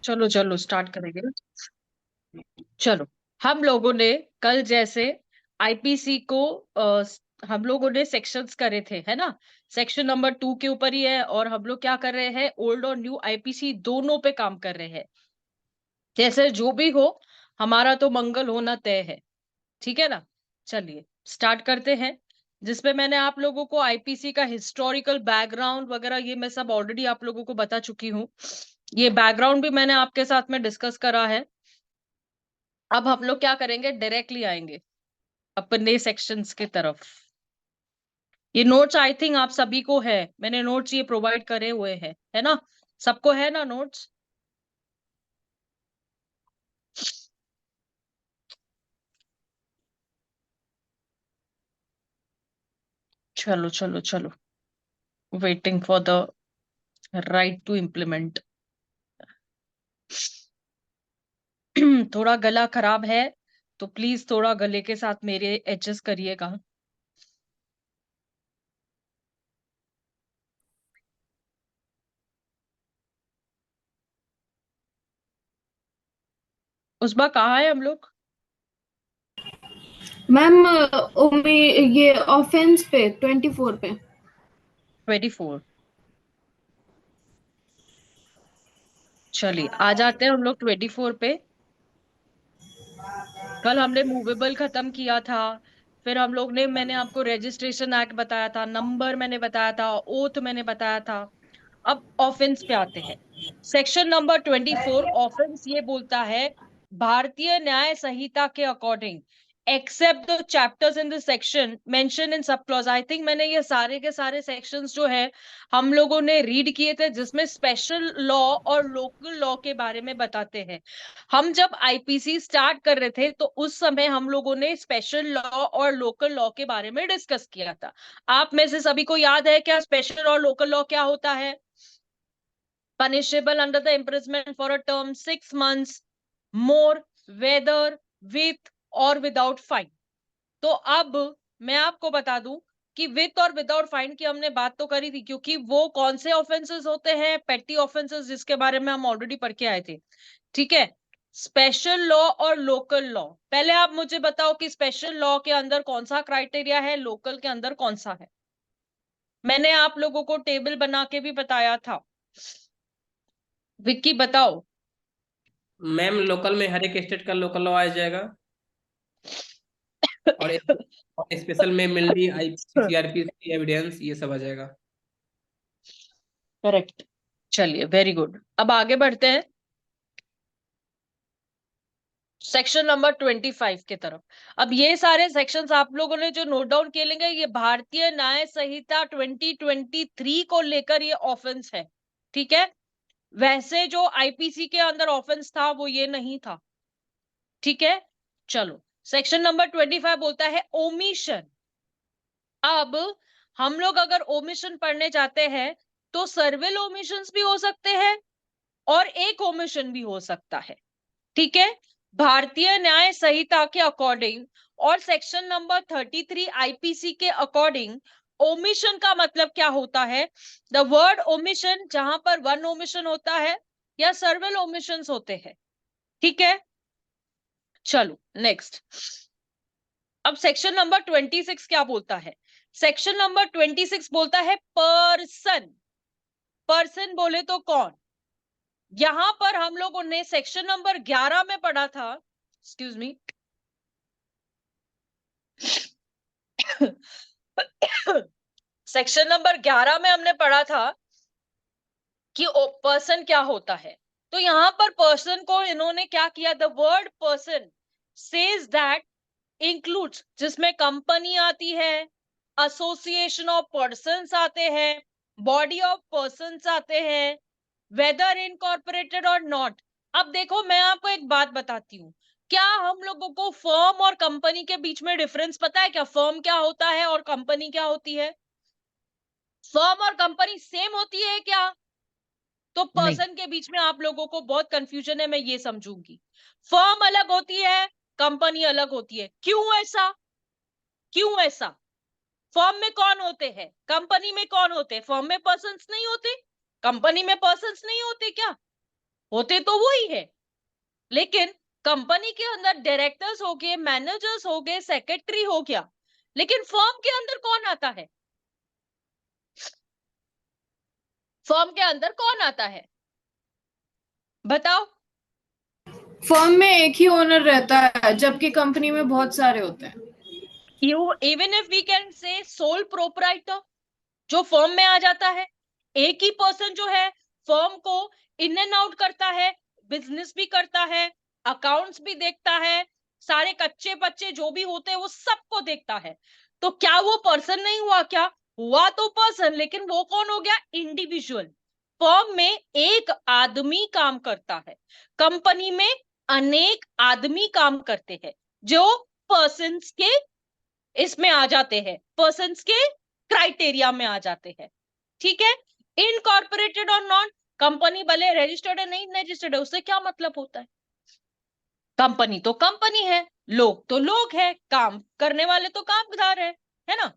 चलो चलो स्टार्ट करेंगे। चलो, हम लोगों ने कल जैसे आईपीसी को हम लोगों ने सेक्शंस करे थे, है ना। सेक्शन नंबर 2 के ऊपर ही है, और हम लोग क्या कर रहे हैं, ओल्ड और न्यू आईपीसी दोनों पे काम कर रहे हैं। जैसे जो भी हो, हमारा तो मंगल होना तय है। ठीक है ना। चलिए स्टार्ट करते हैं। जिसपे मैंने आप लोगों को आईपीसी का हिस्टोरिकल बैकग्राउंड वगैरह ये मैं सब ऑलरेडी आप लोगों को बता चुकी हूँ। ये बैकग्राउंड भी मैंने आपके साथ में डिस्कस करा है। अब हम लोग क्या करेंगे, डायरेक्टली आएंगे अपने सेक्शंस की तरफ। ये नोट्स आई थिंक आप सभी को है, मैंने नोट्स ये प्रोवाइड करे हुए हैं, है ना। सबको है ना नोट्स। चलो चलो चलो, waiting for the right to implement. थोड़ा गला खराब है, तो प्लीज थोड़ा गले के साथ मेरे एडजस्ट करिएगा। उस बार कहाँ है हम लोग। मैम ये ऑफेंस पे 24 पे। 24। चलिए आ जाते हैं हम लोग 24 पे। कल हमने मूवेबल खत्म किया था। फिर हम लोग ने, मैंने आपको रजिस्ट्रेशन एक्ट बताया था, नंबर मैंने बताया था, ओथ मैंने बताया था। अब ऑफेंस पे आते हैं। सेक्शन नंबर 24 ऑफेंस ये बोलता है, भारतीय न्याय संहिता के according, except the chapters in the section mention in sub clause. I think मैंने ये सारे के सारे सेक्शंस जो है हम लोगों ने रीड किए थे, जिसमें स्पेशल लॉ और लोकल लॉ के बारे में बताते हैं। हम जब आईपीसी स्टार्ट कर रहे थे तो उस समय हम लोगों ने स्पेशल लॉ और लोकल लॉ के बारे में डिस्कस किया था। आप में से सभी को याद है क्या स्पेशल और लोकल लॉ क्या होता है। punishable under the imprisonment for a term 6 months more, whether with or without fine। तो अब मैं आपको बता दूं कि विथ और विदाउट फाइन की हमने बात तो करी थी, क्योंकि वो कौन से ऑफेंसेस होते हैं, पेटी ऑफेंसेस, जिसके बारे में हम ऑलरेडी पढ़ के आए थे। ठीक है। स्पेशल लॉ और लोकल लॉ, पहले आप मुझे बताओ कि स्पेशल लॉ के अंदर कौन सा क्राइटेरिया है, लोकल के अंदर कौन सा है। मैंने आप लोगों को टेबल बना के भी बताया था। विक्की बताओ। मैम लोकल में हर एक स्टेट का लोकल लॉ आ जाएगा। और स्पेशल में मिलनी आईपीसी सीआरपी एविडेंस ये सब आ जाएगा। करेक्ट। चलिए वेरी गुड, अब आगे बढ़ते हैं सेक्शन नंबर 25 की तरफ। अब ये सारे सेक्शंस आप लोगों ने जो नोट डाउन किए लेंगे, ये भारतीय न्याय संहिता 2023 को लेकर ये ऑफेंस है। ठीक है। वैसे जो आईपीसी के अंदर ऑफेंस था वो ये नहीं था। ठीक है। चलो, सेक्शन नंबर 25 बोलता है ओमिशन। अब हम लोग अगर ओमिशन पढ़ने जाते हैं तो सर्विल ओमिशंस भी हो सकते हैं और एक ओमिशन भी हो सकता है। ठीक है। भारतीय न्याय संहिता के अकॉर्डिंग और सेक्शन नंबर 33 आईपीसी के अकॉर्डिंग ओमिशन का मतलब क्या होता है। द वर्ड ओमिशन, जहां पर वन ओमिशन होता है या सर्वल ओमिशन होते हैं। ठीक है। चलो नेक्स्ट। अब सेक्शन नंबर 26 क्या बोलता है। सेक्शन नंबर 26 बोलता है पर्सन। पर्सन बोले तो कौन। यहां पर हम लोगों ने सेक्शन नंबर 11 में पढ़ा था, एक्सक्यूज मी, सेक्शन नंबर 11 में हमने पढ़ा था कि पर्सन क्या होता है। तो यहां पर पर्सन को इन्होंने क्या किया, the word person says that includes, जिसमें कंपनी आती है, एसोसिएशन ऑफ पर्संस आते हैं, बॉडी ऑफ पर्संस आते हैं, वेदर इनकॉर्पोरेटेड और नॉट। अब देखो मैं आपको एक बात बताती हूँ, क्या हम लोगों को फर्म और कंपनी के बीच में डिफरेंस पता है क्या, फर्म क्या होता है और कंपनी क्या होती है। फर्म और कंपनी सेम होती है क्या। तो नहीं। पर्सन के बीच में आप लोगों को बहुत कंफ्यूजन है, मैं ये समझूंगी। फर्म अलग होती है, कंपनी अलग होती है, क्यों ऐसा, क्यों ऐसा। फर्म में कौन होते हैं, कंपनी में कौन होते हैं, फर्म में पर्सन्स नहीं होते, कंपनी में पर्सन्स नहीं होते क्या। होते तो वो ही है, लेकिन कंपनी के अंदर डायरेक्टर्स हो गए, मैनेजर्स हो गए, सेक्रेटरी हो गया, लेकिन फर्म के अंदर कौन आता है? फर्म के अंदर कौन आता है बताओ? फर्म में एक ही ओनर रहता है, जबकि कंपनी में बहुत सारे होते हैं। You even if we can say sole proprietor जो फर्म में आ जाता है, एक ही पर्सन जो है फर्म को इन एंड आउट करता है, बिजनेस भी करता है, अकाउंट्स भी देखता है, सारे कच्चे पच्चे जो भी होते हैं वो सबको देखता है। तो क्या वो पर्सन नहीं हुआ? क्या हुआ? तो पर्सन, लेकिन वो कौन हो गया? इंडिविजुअल। फर्म में एक आदमी काम करता है, कंपनी में अनेक आदमी काम करते हैं, जो पर्सन्स के इसमें आ जाते हैं, पर्सन्स के क्राइटेरिया में आ जाते हैं। ठीक है, इनकॉर्पोरेटेड और नॉन, कंपनी भले रजिस्टर्ड है नहीं रजिस्टर्ड है, उससे क्या मतलब होता है? कंपनी तो कंपनी है, लोग तो लोग है, काम करने वाले तो कामगार है ना?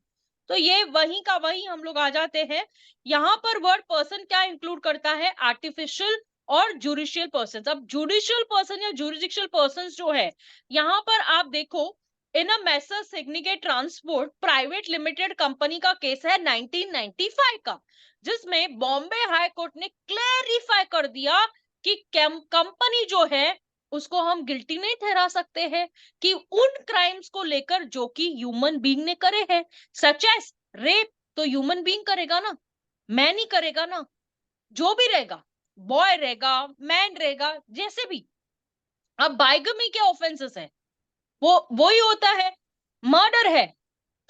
तो ये वही का वही हम लोग आ जाते हैं। यहां पर वर्ड पर्सन क्या इंक्लूड करता है? आर्टिफिशियल और जुडिशियल पर्सन। अब जुडिशियल पर्सन या जुरिडिक्शनल पर्सन जो है, यहां पर आप देखो, इन अ मैसर सिग्निगेट ट्रांसपोर्ट प्राइवेट लिमिटेड कंपनी का केस है 1995 का, जिसमें बॉम्बे हाई कोर्ट ने क्लेरिफाई कर दिया कि कंपनी जो है उसको हम गिल्टी नहीं ठहरा सकते हैं कि उन क्राइम्स को लेकर जो कि ह्यूमन बीइंग ने करे हैं, सच एज रेप। तो ह्यूमन बीइंग करेगा ना, मैन ही करेगा ना, जो भी रहेगा, बॉय रहेगा, मैन रहेगा, जैसे भी। अब बाइगमी के ऑफेंसेस है, वो ही होता है, मर्डर है।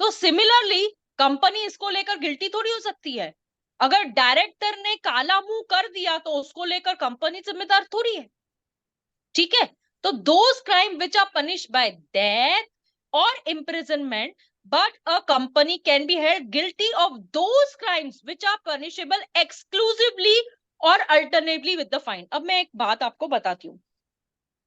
तो सिमिलरली कंपनी इसको लेकर गिल्टी थोड़ी हो सकती है। अगर डायरेक्टर ने काला मुंह कर दिया तो उसको लेकर कंपनी जिम्मेदार थोड़ी है। ठीक है, तो those crime which are punish by death or imprisonment, but a company can be held guilty of those crimes which are punishable exclusively or alternately with the fine। अब मैं एक बात आपको बताती हूँ,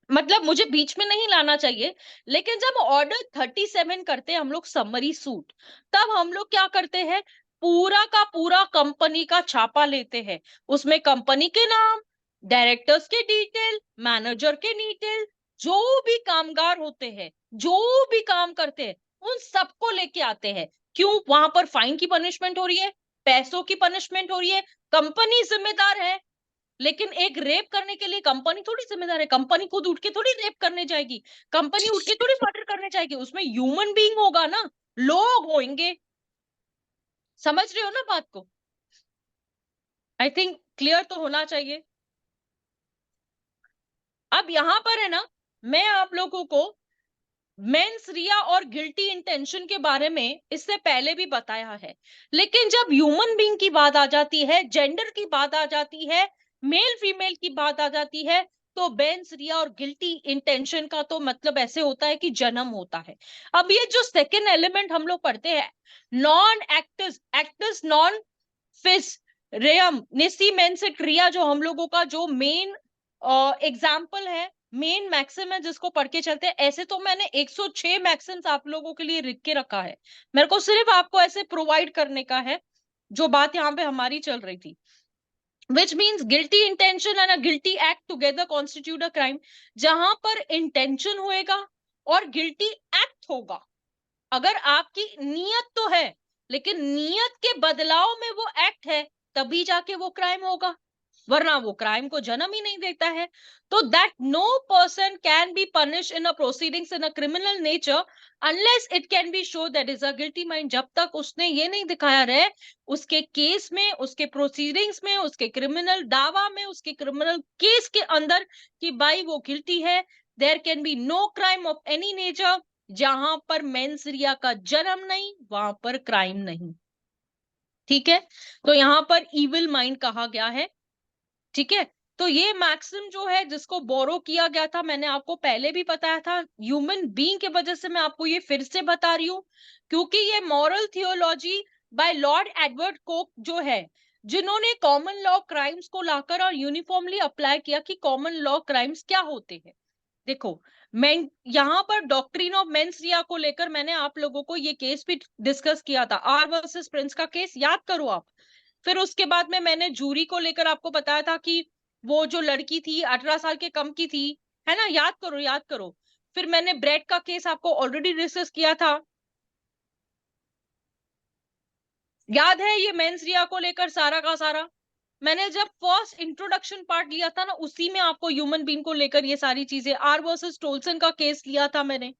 मतलब मुझे बीच में नहीं लाना चाहिए, लेकिन जब ऑर्डर 37 करते हैं हम लोग समरी सूट, तब हम लोग क्या करते हैं? पूरा का पूरा कंपनी का छापा लेते हैं, उसमें कंपनी के नाम, डायरेक्टर्स के डिटेल, मैनेजर के डिटेल, जो भी कामगार होते हैं, जो भी काम करते हैं, उन सबको लेके आते हैं। क्यों? वहां पर फाइन की पनिशमेंट हो रही है, पैसों की पनिशमेंट हो रही है, कंपनी जिम्मेदार है। लेकिन एक रेप करने के लिए कंपनी थोड़ी जिम्मेदार है, कंपनी खुद उठ के थोड़ी रेप करने जाएगी, कंपनी उठ के थोड़ी मर्डर करने जाएगी, उसमें ह्यूमन बीइंग होगा ना, लोग होंगे। समझ रहे हो ना बात को? आई थिंक क्लियर तो होना चाहिए। अब यहां पर है ना, मैं आप लोगों को मेंस रिया और गिल्टी इंटेंशन के बारे में इससे पहले भी बताया है, लेकिन जब ह्यूमन बीइंग की बात आ जाती है, जेंडर की बात आ जाती है, मेल फीमेल की बात आ जाती है, तो मेंस रिया और गिल्टी इंटेंशन का तो मतलब ऐसे होता है कि जन्म होता है। अब ये जो सेकेंड एलिमेंट हम लोग पढ़ते हैं, नॉन एक्टर्स एक्टर्स नॉन फिस रेयम निसी मेंसिट रिया, जो हम लोगों का जो मेन एग्जाम्पल है, मेन मैक्सिम है जिसको पढ़ के चलते हैं। ऐसे तो मैंने 106 मैक्सिम्स आप लोगों के लिए लिख के रखा है, मेरे को सिर्फ आपको ऐसे प्रोवाइड करने का है जो बात यहाँ पे हमारी चल रही थी। Which means guilty intention and a guilty act together constitute a crime. जहां पर इंटेंशन होएगा और गिल्टी एक्ट होगा, अगर आपकी नीयत तो है, लेकिन नीयत के बदलाव में वो एक्ट है, तभी जाके वो क्राइम होगा, वरना वो क्राइम को जन्म ही नहीं देता है। तो that no person can be punish in a proceedings in a criminal nature unless it can be show that is a guilty mind. जब तक उसने ये नहीं दिखाया रहे उसके केस में, उसके प्रोसीडिंग्स में, उसके क्रिमिनल दावा में, उसके क्रिमिनल केस के अंदर कि भाई वो गिल्टी है, there can be no crime of any nature. जहां पर मेंस रिया का जन्म नहीं, वहां पर क्राइम नहीं। ठीक है, तो यहां पर इविल माइंड कहा गया है। ठीक है, तो ये मैक्सिम जो है जिसको बोरो किया गया था, मैंने आपको पहले भी बताया था, ह्यूमन बीइंग के वजह से मैं आपको ये फिर से बता रही हूँ, क्योंकि ये moral theology by Lord Edward Coke जो है, जिन्होंने कॉमन लॉ क्राइम्स को लाकर और यूनिफॉर्मली अप्लाई किया कि कॉमन लॉ क्राइम्स क्या होते हैं। देखो, मैं यहाँ पर डॉक्ट्रिन ऑफ मेंस रिया को लेकर मैंने आप लोगों को ये केस भी डिस्कस किया था, आर वर्सेस प्रिंस का केस याद करो आप। फिर उसके बाद में मैंने जूरी को लेकर आपको बताया था कि वो जो लड़की थी 18 साल के कम की थी, है ना, याद करो याद करो। फिर मैंने ब्रेड का केस आपको ऑलरेडी डिस्कस किया था, याद है, ये मेंस रिया को लेकर सारा का सारा। मैंने जब फर्स्ट इंट्रोडक्शन पार्ट लिया था ना, उसी में आपको ह्यूमन बीइंग को लेकर ये सारी चीजें, आर वर्सेस टोल्सन का केस लिया था मैंने।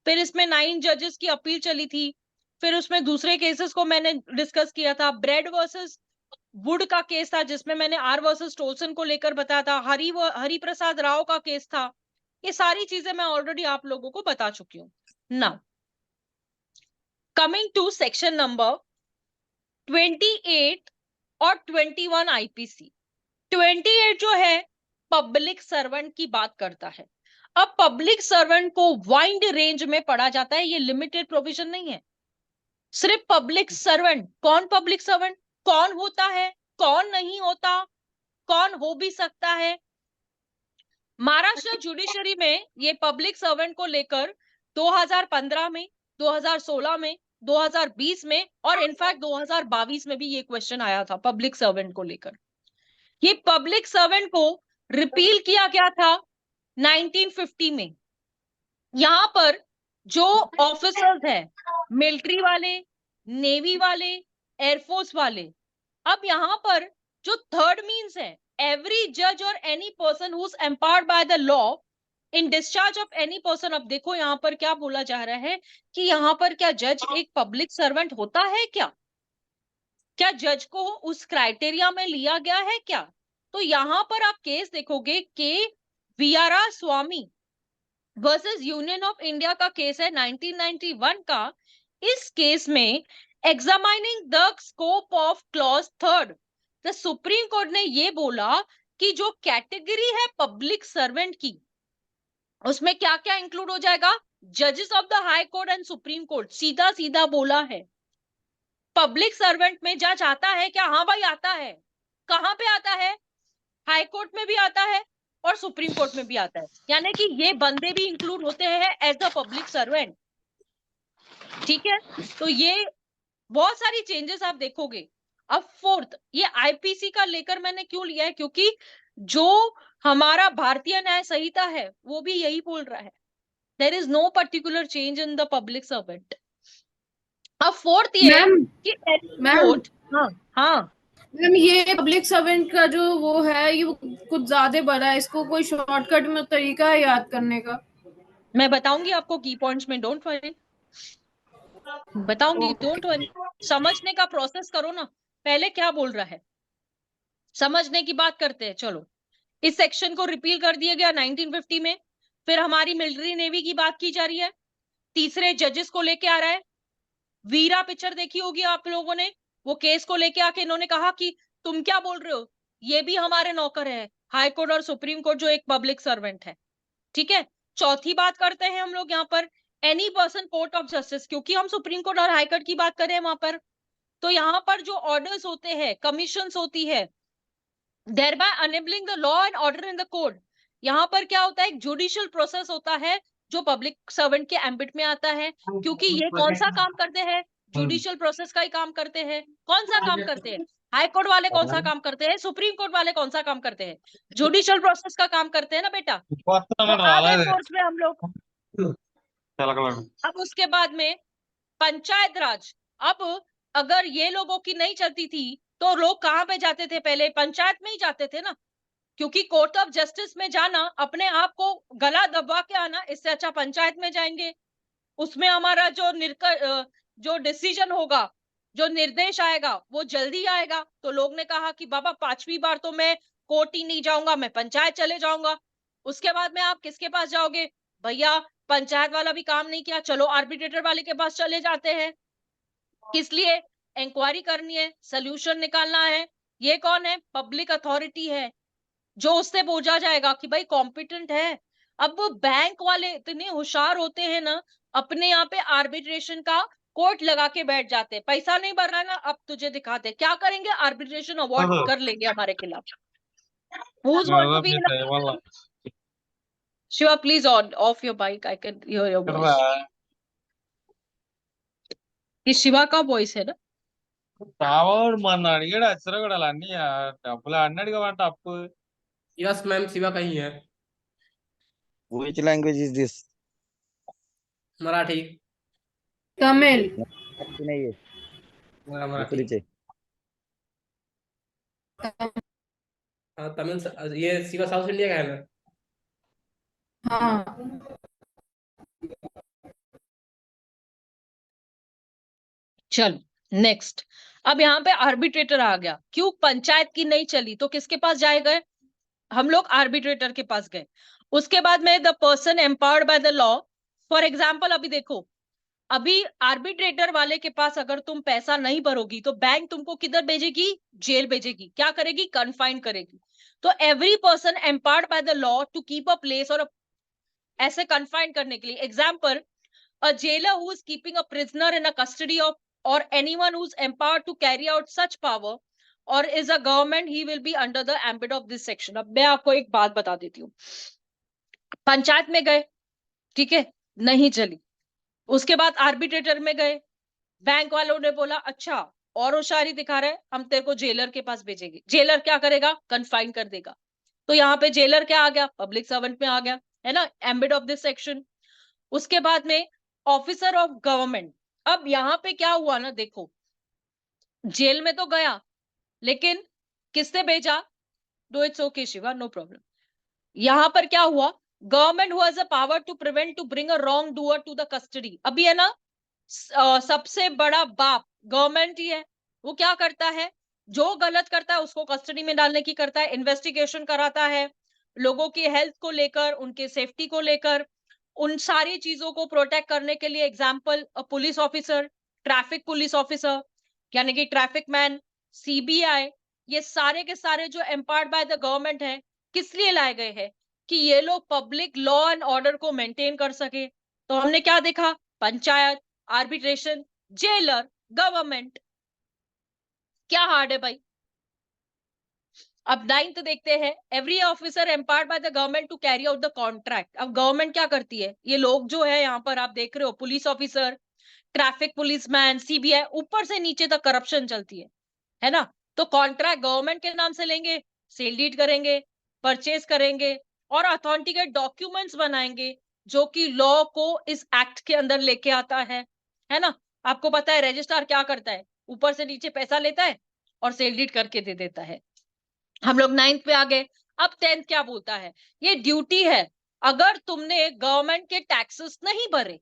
फिर इसमें 9 जजेस की अपील चली थी। फिर उसमें दूसरे केसेस को मैंने डिस्कस किया था। ब्रेड वर्सेस वुड का केस था, जिसमें मैंने आर वर्सेस टोल्सन को लेकर बताया था। हरि प्रसाद राव का केस था। ये सारी चीजें मैं ऑलरेडी आप लोगों को बता चुकी हूँ। Now coming to section number 28 और 21 आईपीसी। 28 जो है पब्लिक सर्वेंट की बात करता है। अब पब्लिक सर्वेंट को वाइड रेंज में पढ़ा जाता है, ये लिमिटेड प्रोविजन नहीं है। सिर्फ पब्लिक सर्वेंट, कौन पब्लिक सर्वेंट, कौन होता है, कौन नहीं होता, कौन हो भी सकता है। महाराष्ट्र जुडिशरी में ये पब्लिक सर्वेंट को लेकर 2015 में, 2016 में, 2020 में और इनफैक्ट 2022 में भी ये क्वेश्चन आया था पब्लिक सर्वेंट को लेकर। ये पब्लिक सर्वेंट को रिपील किया गया था 1950 में। यहां पर जो ऑफिसर्स हैं, मिलिट्री वाले, नेवी वाले, एयरफोर्स वाले, अब यहां पर जो थर्ड मीन्स है, एवरी जज और any person who is empowered by the law in discharge of any person. अब देखो यहां पर क्या बोला जा रहा है कि यहां पर क्या जज एक पब्लिक सर्वेंट होता है क्या जज को उस क्राइटेरिया में लिया गया है क्या? तो यहां पर आप केस देखोगे के VR Swami versus union of India का केस है 1991 का। इस केस में examining the scope of clause third, the supreme court ने ये बोला कि जो कैटेगरी है पब्लिक सर्वेंट की, उसमें क्या क्या इंक्लूड हो जाएगा, जजेस of the high court and supreme court. सीधा सीधा बोला है। पब्लिक सर्वेंट में जज आता है क्या? हाँ भाई आता है। कहां पे आता है? हाई कोर्ट में भी आता है और सुप्रीम कोर्ट में भी आता है, यानी कि ये बंदे भी इंक्लूड होते हैं एज अ पब्लिक सर्वेंट। ठीक है, तो ये बहुत सारी चेंजेस आप देखोगे। अब फोर्थ, ये आईपीसी का लेकर मैंने क्यों लिया है, क्योंकि जो हमारा भारतीय न्याय संहिता है वो भी यही बोल रहा है, there is no particular change in the public servant. अब फोर्थ ये मैम कि मैम कोर्ट, हाँ हाँ मैम, ये पब्लिक सर्वेंट का जो वो है, ये कुछ ज्यादा बड़ा है। इसको कोई शॉर्टकट में तरीका है याद करने का? मैं बताऊंगी आपको की पॉइंट्स में, डोंट वरी, बताऊंगी, डोंट वरी। समझने का प्रोसेस करो ना, पहले क्या बोल रहा है समझने की बात करते हैं। चलो, इस सेक्शन को रिपील कर दिया गया 1950 में। फिर हमारी मिलिट्री नेवी की बात की जा रही है। तीसरे जजेस को लेके आ रहा है। वीरा पिक्चर देखी होगी आप लोगों ने, वो केस को लेके आके इन्होंने कहा कि तुम क्या बोल रहे हो, ये भी हमारे नौकर है, हाई कोर्ट और सुप्रीम कोर्ट जो एक पब्लिक सर्वेंट है। ठीक है, चौथी बात करते हैं हम लोग यहाँ पर, any person court of justice, क्योंकि हम सुप्रीम कोर्ट और हाई कोर्ट की बात कर रहे हैं वहां पर। तो यहाँ पर जो ऑर्डर्स होते हैं, कमीशंस होती है, thereby enabling the law and order in the court। यहाँ पर क्या होता है, एक जुडिशियल प्रोसेस होता है जो पब्लिक सर्वेंट के एम्बिट में आता है, क्योंकि ये कौन सा काम करते हैं, जुडिशियल प्रोसेस का ही काम करते हैं। कौन सा काम करते हैं? हाई कोर्ट वाले कौन सा काम करते हैं? सुप्रीम कोर्ट वाले कौन सा काम करते हैं? जुडिशियल प्रोसेस का काम करते हैं ना बेटा। तो आ गए फोर्स में हम लोग। अब उसके बाद में पंचायत राज। अब अगर ये लोगों की नहीं चलती थी तो लोग कहां पे जाते थे? पहले पंचायत में ही जाते थे ना, क्योंकि कोर्ट ऑफ जस्टिस में जाना, अपने आप को गला दबा के आना, इससे अच्छा पंचायत में जाएंगे। उसमें हमारा जो डिसीजन होगा, जो निर्देश आएगा वो जल्दी आएगा। तो लोग ने कहा कि बाबा 5वीं बार तो मैं कोर्ट ही नहीं जाऊंगा, मैं पंचायत चले जाऊंगा। उसके बाद में आप किसके पास जाओगे? भैया पंचायत वाला भी काम नहीं किया, चलो आर्बिट्रेटर वाले के पास चले जाते हैं। किस लिए? इंक्वायरी करनी है, सोल्यूशन निकालना है। ये कौन है? पब्लिक अथॉरिटी है, जो उससे पूछा जाएगा कि भाई कॉम्पिटेंट है। अब वो बैंक वाले इतने होशियार होते हैं ना, अपने यहाँ पे आर्बिट्रेशन का कोर्ट लगा के बैठ जाते हैं। पैसा नहीं भर रहा है ना, अब तुझे दिखाते क्या करेंगे, आर्बिट्रेशन अवार्ड कर लेंगे हमारे खिलाफ। Who's going to be in a... Shiva, please on off your mic, I can hear your voice. ये शिवा का वॉइस है ना? తావాడు మన అడిగాడు అచ్చరగడాలి అన్ని డబ్బులు అన్నాడు కాబట్టి అప్పు यस मैम, शिवा कहीं है। Which language is this? Marathi. Tamil. Marathi नहीं है, मराठी। दूसरी चाहिए। हाँ तमिल ये शिवा साउथ इंडिया का है ना। हाँ। चलो नेक्स्ट। अब यहाँ पे आर्बिट्रेटर आ गया, क्यों पंचायत की नहीं चली तो किसके पास जाए गए, हम लोग आर्बिट्रेटर के पास गए। उसके बाद में the person empowered by the law, for example अभी देखो, अभी आर्बिट्रेटर वाले के पास अगर तुम पैसा नहीं भरोगी तो बैंक तुमको किधर भेजेगी, जेल भेजेगी, क्या करेगी, कन्फाइन करेगी। तो every person empowered by the law to keep a place, और ऐसे कन्फाइन करने के लिए, example a jailer who is keeping a prisoner in a custody of, or anyone who's empowered to carry out such power or is a government, he will be under the ambit of this section। अब मैं आपको एक बात बता देती हूँ, पंचायत में गए, ठीक है, नहीं चली, उसके बाद आर्बिट्रेटर में गए, बैंक वालों ने बोला अच्छा और होशियारी दिखा रहे, हम तेरे को जेलर के पास भेजेंगे, जेलर क्या करेगा, कन्फाइन कर देगा। तो यहाँ पे जेलर क्या आ गया, पब्लिक सर्वेंट में आ गया, है ना, एम्बिट ऑफ दिस सेक्शन। उसके बाद में ऑफिसर ऑफ गवर्नमेंट, अब यहां पे क्या हुआ ना, देखो जेल में तो गया, लेकिन किसने भेजा, no it's okay Shiva, no problem. यहां पर क्या हुआ, government who has a power to prevent to bring a wrong doer to the custody. अभी है ना, सबसे बड़ा बाप गवर्नमेंट ही है, वो क्या करता है, जो गलत करता है उसको कस्टडी में डालने की करता है, इन्वेस्टिगेशन कराता है, लोगों की हेल्थ को लेकर, उनके सेफ्टी को लेकर, उन सारी चीजों को प्रोटेक्ट करने के लिए, example police officer, traffic police officer, यानी कि ट्रैफिक मैन, सीबीआई, ये सारे के सारे जो एम्पावर्ड बाय द गवर्नमेंट है, किस लिए लाए गए हैं, कि ये लोग पब्लिक लॉ एंड ऑर्डर को मेंटेन कर सके। तो हमने क्या देखा, पंचायत, आर्बिट्रेशन, जेलर, गवर्नमेंट, क्या हार्ड है भाई। अब 9th देखते हैं, every officer empowered by the government to carry out the contract. अब गवर्नमेंट क्या करती है, ये लोग जो है यहाँ पर आप देख रहे हो, police officer, traffic policeman, CBI, ऊपर से नीचे तक करप्शन चलती है ना। तो कॉन्ट्रैक्ट गवर्नमेंट के नाम से लेंगे, सेल डीड करेंगे, परचेज करेंगे और ऑथेंटिकेट डॉक्यूमेंट्स बनाएंगे, जो कि लॉ को इस एक्ट के अंदर लेके आता है ना। आपको पता है रजिस्ट्रार क्या करता है, ऊपर से नीचे पैसा लेता है और सेल डीड करके दे देता है। हम लोग 9th पे आ गए। अब 10th क्या बोलता है, ये ड्यूटी है, अगर तुमने गवर्नमेंट के टैक्सेस नहीं भरे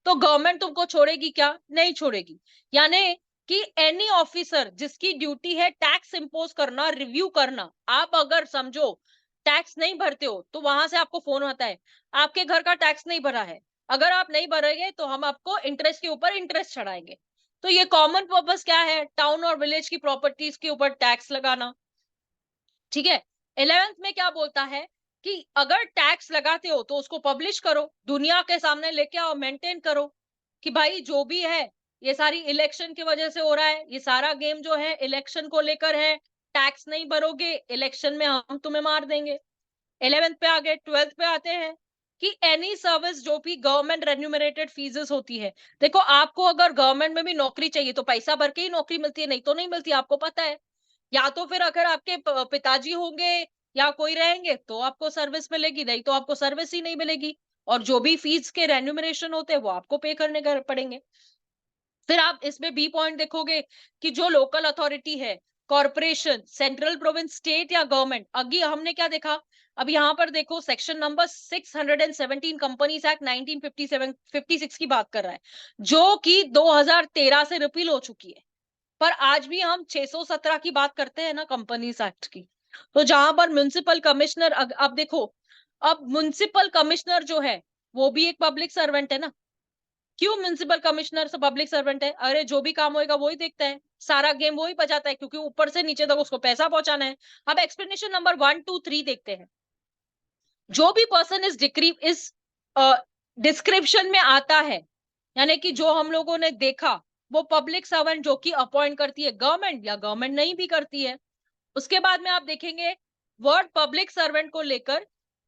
तो गवर्नमेंट तुमको छोड़ेगी क्या, नहीं छोड़ेगी। यानी कि एनी ऑफिसर जिसकी ड्यूटी है टैक्स इंपोज करना, रिव्यू करना, आप अगर समझो टैक्स नहीं भरते हो तो वहां से आपको फोन आता है, आपके घर का टैक्स नहीं भरा है, अगर आप नहीं भरेंगे तो हम आपको इंटरेस्ट के ऊपर इंटरेस्ट चढ़ाएंगे। तो ये कॉमन पर्पस क्या है, टाउन और विलेज की प्रॉपर्टीज के ऊपर टैक्स लगाना, ठीक है। 11th में क्या बोलता है कि अगर टैक्स लगाते हो तो उसको पब्लिश करो, दुनिया के सामने लेके आओ, मेंटेन करो कि भाई जो भी है ये सारी इलेक्शन की वजह से हो रहा है, ये सारा गेम जो है इलेक्शन को लेकर है, टैक्स नहीं भरोगे इलेक्शन में हम तुम्हें मार देंगे। 11th पे आ गए। 12th पे आते हैं कि एनी सर्विस जो भी गवर्नमेंट रेन्यूमरेटेड फीसेस होती है, देखो आपको अगर गवर्नमेंट में भी नौकरी चाहिए तो पैसा भर के ही नौकरी मिलती है, नहीं तो नहीं मिलती, आपको पता है। या तो फिर अगर आपके पिताजी होंगे या कोई रहेंगे तो आपको सर्विस मिलेगी, नहीं तो आपको सर्विस ही नहीं मिलेगी, और जो भी फीस के रेन्यूमरेशन होते हैं वो आपको पे करने पड़ेंगे। फिर आप इसमें बी पॉइंट देखोगे कि जो लोकल अथॉरिटी है, कॉर्पोरेशन, सेंट्रल, प्रोविंस, स्टेट या गवर्नमेंट, अभी हमने क्या देखा, अब यहाँ पर देखो सेक्शन नंबर 617 कंपनीज एक्ट 1956 की बात कर रहा है, जो कि 2013 से रिपील हो चुकी है, पर आज भी हम 617 की बात करते हैं ना कंपनीज एक्ट की। तो जहां पर म्युनिसिपल कमिश्नर, अब देखो, अब म्युनिसिपल कमिश्नर जो है वो भी एक पब्लिक सर्वेंट है ना। क्यों म्युनिसिपल कमिश्नर से पब्लिक सर्वेंट है, अरे जो भी काम होएगा वो ही देखता है, सारा गेम वो ही बजाता है, क्योंकि ऊपर से नीचे तक उसको पैसा पहुंचाना है। अब एक्सप्लेनेशन नंबर 1, 2, 3 देखते हैं। जो भी पर्सन इस डिस्क्रिप्शन में आता है, यानी कि जो हम लोगों ने देखा, वो पब्लिक सर्वेंट जो कि अपॉइंट करती है गवर्नमेंट या गवर्नमेंट नहीं भी करती है। उसके बाद में आप देखेंगे वर्ड पब्लिक सर्वेंट को लेकर,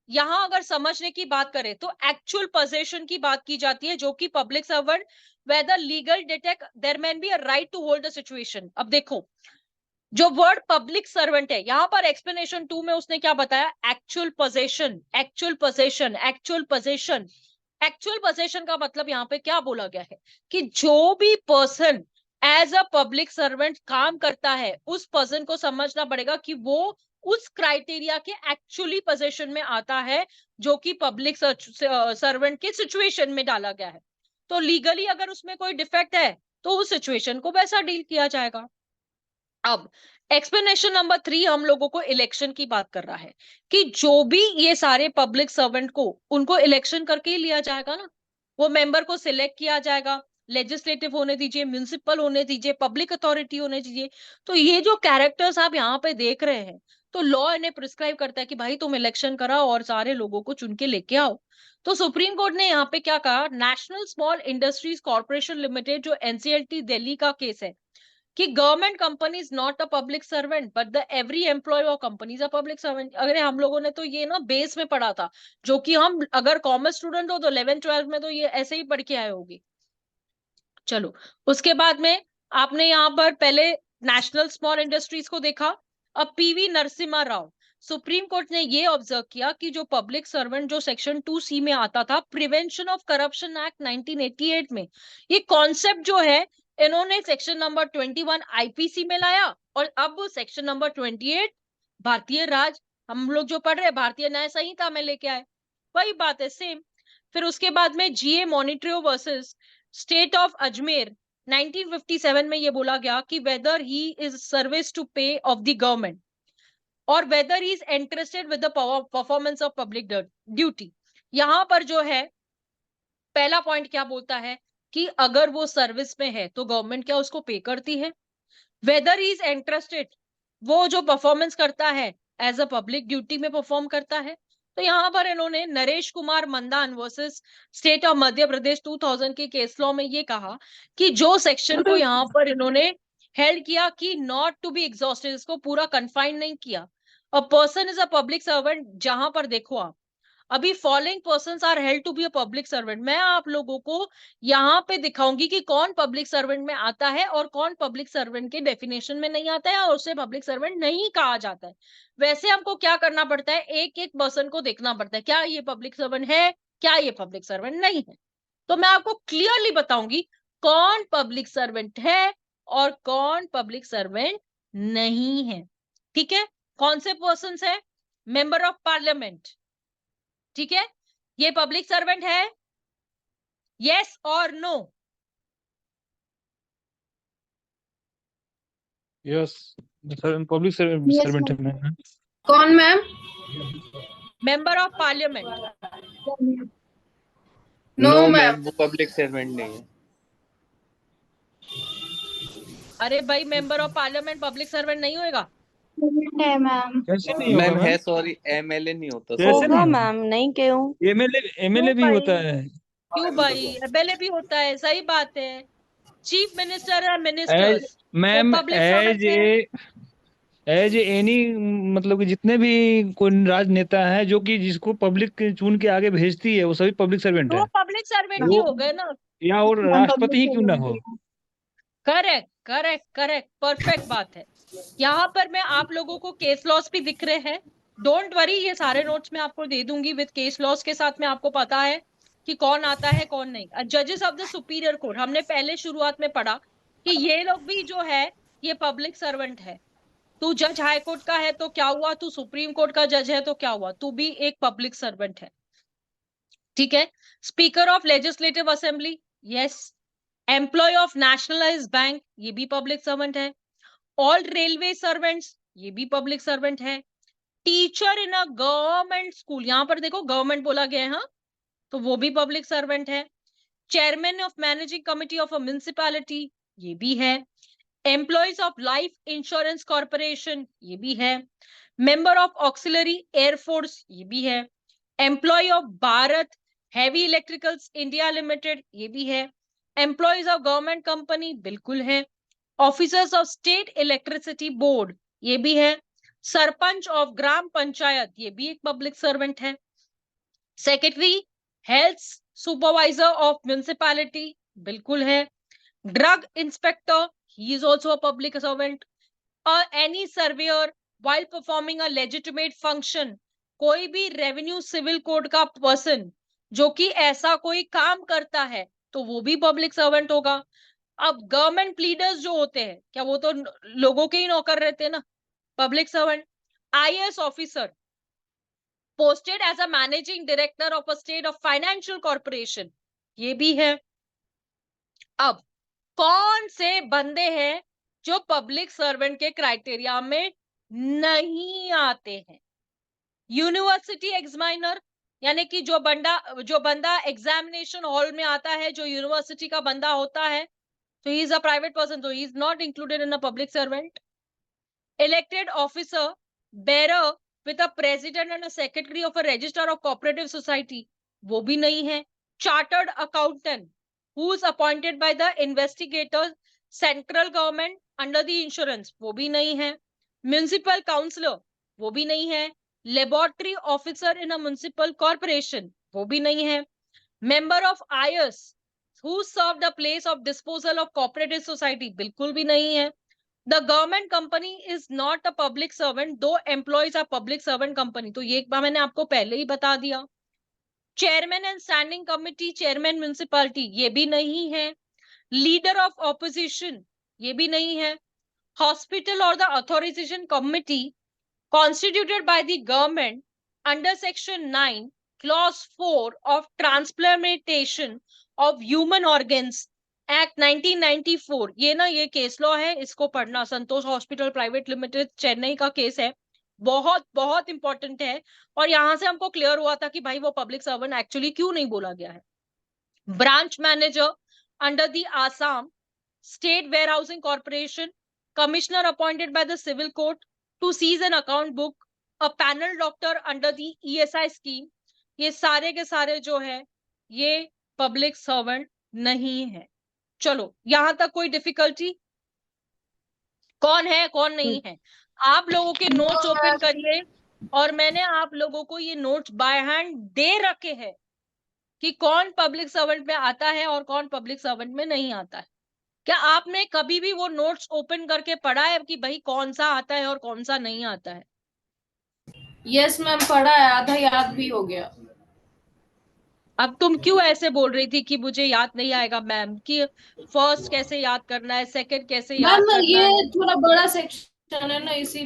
यहां अगर समझने की बात करें तो एक्चुअल पोजीशन की बात की जाती है, जो कि public servant whether legal detect there man be a right to hold the situation. अब देखो जो वर्ड पब्लिक सर्वेंट है, यहां पर एक्सप्लेनेशन 2 में उसने क्या बताया, actual possession, actual possession, actual possession. Actual possession का मतलब यहाँ पे क्या बोला गया है कि जो भी person as a public servant काम करता है, उस पर्सन को समझना पड़ेगा कि वो उस क्राइटेरिया के एक्चुअली पोजेशन में आता है जो कि पब्लिक सर्वेंट के सिचुएशन में डाला गया है। तो लीगली अगर उसमें कोई डिफेक्ट है तो उस सिचुएशन को वैसा डील किया जाएगा। अब एक्सप्लेनेशन नंबर 3 हम लोगों को इलेक्शन की बात कर रहा है कि जो भी ये सारे पब्लिक सर्वेंट को, उनको इलेक्शन करके ही लिया जाएगा ना, वो मेंबर को सिलेक्ट किया जाएगा, लेजिस्लेटिव होने दीजिए, म्युनिसिपल होने दीजिए, पब्लिक अथॉरिटी होने दीजिए। तो ये जो कैरेक्टर्स आप यहाँ पे देख रहे हैं, तो लॉ इन्हें प्रिस्क्राइब करता है कि भाई तुम इलेक्शन कराओ और सारे लोगों को चुन के लेके आओ। तो सुप्रीम कोर्ट ने यहाँ पे क्या कहा, national small industries corporation limited जो एनसीएलटी दिल्ली का केस है, कि government company is not a public servant but the every employee of company is a public servant. अगर हम लोगों ने तो ये ना बेस में पढ़ा था, जो कि हम अगर कॉमर्स स्टूडेंट हो तो 11th-12th में तो ये ऐसे ही पढ़ के आए होगी। चलो, उसके बाद में आपने यहाँ पर पहले नेशनल स्मॉल इंडस्ट्रीज को देखा। अब PV Narasimha Rao, supreme court ने ये ऑब्जर्व किया कि जो पब्लिक सर्वेंट जो सेक्शन 2C में आता था, प्रिवेंशन ऑफ करप्शन एक्ट 1988 में, ये कॉन्सेप्ट जो है इन्होंने सेक्शन नंबर 21 आईपीसी में लाया और अब सेक्शन नंबर 28 भारतीय हम लोग जो पढ़ रहे हैं भारतीय न्याय संहिता में लेके आए। वही बात है, सेम। फिर उसके बाद में G A Monteiro versus state of Ajmer 1957 में ये बोला गया कि whether he is service to pay of the government और whether he is interested with the performance of public duty. यहां पर जो है पहला पॉइंट क्या बोलता है कि अगर वो सर्विस में है तो गवर्नमेंट क्या उसको पे करती है। वेदर ही इज इंटरेस्टेड, वो जो परफॉर्मेंस करता है एज अ पब्लिक ड्यूटी में परफॉर्म करता है। तो यहाँ पर इन्होंने नरेश कुमार मंदान versus state of Madhya Pradesh 2000 के केस लॉ में ये कहा कि जो सेक्शन को यहाँ पर इन्होंने हेल्ड किया कि नॉट टू बी एग्जॉस्टेड, इसको पूरा कन्फाइन नहीं किया। A person is a public servant, जहां पर देखो आप अभी following persons are held to be a public servant, मैं आप लोगों को यहाँ पे दिखाऊंगी कि कौन पब्लिक सर्वेंट में आता है और कौन पब्लिक सर्वेंट के डेफिनेशन में नहीं आता है और उसे पब्लिक सर्वेंट नहीं कहा जाता है। वैसे हमको क्या करना पड़ता है, एक एक पर्सन को देखना पड़ता है, क्या ये पब्लिक सर्वेंट है, क्या ये पब्लिक सर्वेंट नहीं है। तो मैं आपको क्लियरली बताऊंगी कौन पब्लिक सर्वेंट है और कौन पब्लिक सर्वेंट नहीं है। ठीक है, कौन से पर्सन है, मेंबर ऑफ पार्लियामेंट, ठीक है, ये पब्लिक सर्वेंट है, यस और no? Yes sir, public servant है मैम। कौन ma'am? Member of parliament. No no ma'am. Ma'am, वो पब्लिक सर्वेंट नहीं है। अरे भाई, member of parliament public servant नहीं होएगा? है मैम। कैसे नहीं होगा मैम मैम? है, सॉरी, एमएलए नहीं होता कैसे सर। होगा नहीं? मैम, नहीं क्यों? एमएलए भी भाई, होता है। क्यों भाई, एमएलए भी होता है, सही बात है। चीफ मिनिस्टर है, एज मिनिस्टर्स, वो मैम पब्लिक सर्वेंट है। एज एनी, मतलब कि जितने भी कोई राजनेता है जो कि जिसको पब्लिक चुन के आगे भेजती है वो सभी पब्लिक सर्वेंट तो वो है। पब्लिक सर्वेंट ही वो हो गए ना। या और राष्ट्रपति ही क्यों ना हो। करेक्ट करेक्ट करेक्ट, परफेक्ट बात है। यहाँ पर मैं आप लोगों को केस लॉस भी दिख रहे हैं, डोंट वरी, ये सारे नोट्स मैं आपको दे दूंगी विद केस लॉस के साथ में, आपको पता है कि कौन आता है कौन नहीं। जजेस ऑफ द सुपीरियर कोर्ट हमने पहले शुरुआत में पढ़ा कि ये लोग भी जो है ये पब्लिक सर्वेंट है। तू जज हाई कोर्ट का है तो क्या हुआ, तू सुप्रीम कोर्ट का जज है तो क्या हुआ, तू भी एक पब्लिक सर्वेंट है। ठीक है, speaker of legislative assembly, yes. Employee of nationalise bank, ये भी पब्लिक सर्वेंट है। ऑल रेलवे सर्वेंट्स, ये भी पब्लिक सर्वेंट है। Teacher in a government school, यहां पर देखो गवर्नमेंट बोला गया है, हाँ, तो वो भी पब्लिक सर्वेंट है। Chairman of managing committee of a municipality, ये भी है। Employees of life insurance corporation, ये भी है। मेंबर ऑफ ऑक्सिलरी एयरफोर्स, ये भी है। Employee of Bharat heavy electricals India limited, ये भी है। एम्प्लॉयज ऑफ गवर्नमेंट कंपनी, बिल्कुल है। Officers of state electricity board, ये भी है। सरपंच ऑफ ग्राम पंचायत, ये भी एक पब्लिक सर्वेंट है। Secretary health supervisor of municipality, बिल्कुल है। Drug inspector, he is also a public servant. any surveyor while performing a legitimate function, कोई भी रेवेन्यू सिविल कोड का पर्सन जो कि ऐसा कोई काम करता है तो वो भी पब्लिक सर्वेंट होगा। अब गवर्नमेंट प्लीडर्स जो होते हैं, क्या वो तो लोगों के ही नौकर रहते हैं ना, public servant. IAS officer posted as a managing director of a state of financial corporation, ये भी है। अब कौन से बंदे हैं जो पब्लिक सर्वेंट के क्राइटेरिया में नहीं आते हैं? यूनिवर्सिटी एग्जामिनर, यानी कि जो बंदा एग्जामिनेशन हॉल में आता है, जो यूनिवर्सिटी का बंदा होता है, तो he is a private person, तो he is not included in a public servant. Elected officer bearer with a president and a secretary of a register of cooperative society, वो भी नहीं है। chartered accountant who is appointed by the investigators central government under the insurance, वो भी नहीं है। municipal councillor, वो भी नहीं है। laboratory officer in a municipal corporation, वो भी नहीं है। member of IAS who served the place of disposal of cooperative society, बिल्कुल भी नहीं है। The government company is not a public servant, though employees are public servant company, तो ये एक बार मैंने आपको पहले ही बता दिया। Chairman and standing committee, chairman municipality, ये भी नहीं है। लीडर ऑफ ऑपोजिशन, ये भी नहीं है। हॉस्पिटल और the authorisation committee constituted by the government under section 9 clause 4 of transplantation of human organs act 1994, ये ना ये केस लॉ है, इसको पढ़ना। संतोष हॉस्पिटल प्राइवेट लिमिटेड चेन्नई का केस है, बहुत बहुत इंपॉर्टेंट है। और यहां से हमको क्लियर हुआ था कि भाई वो पब्लिक सर्वेंट एक्चुअली क्यों नहीं बोला गया है। Branch manager under the Assam state warehousing corporation, commissioner appointed by the civil court to seize an account book, a panel doctor under the ESI scheme, ये सारे के सारे जो है ये पब्लिक सर्वेंट नहीं है। चलो यहां तक कोई डिफिकल्टी? कौन है कौन नहीं है? आप लोगों के नोट्स ओपन करिए, और मैंने आप लोगों को ये नोट्स बाय हैंड दे रखे हैं कि कौन पब्लिक सर्वेंट में आता है और कौन पब्लिक सर्वेंट में नहीं आता है। क्या आपने कभी भी वो नोट्स ओपन करके पढ़ा है कि भाई कौन सा आता है और कौन सा नहीं आता है? यस मैम, पढ़ा है, आधा याद भी हो गया। अब तुम क्यों ऐसे बोल रही थी कि मुझे याद नहीं आएगा मैम, कि फर्स्ट कैसे याद करना है, सेकंड कैसे याद मैम करना ये है? थोड़ा बड़ा सेक्शन है ना, इसी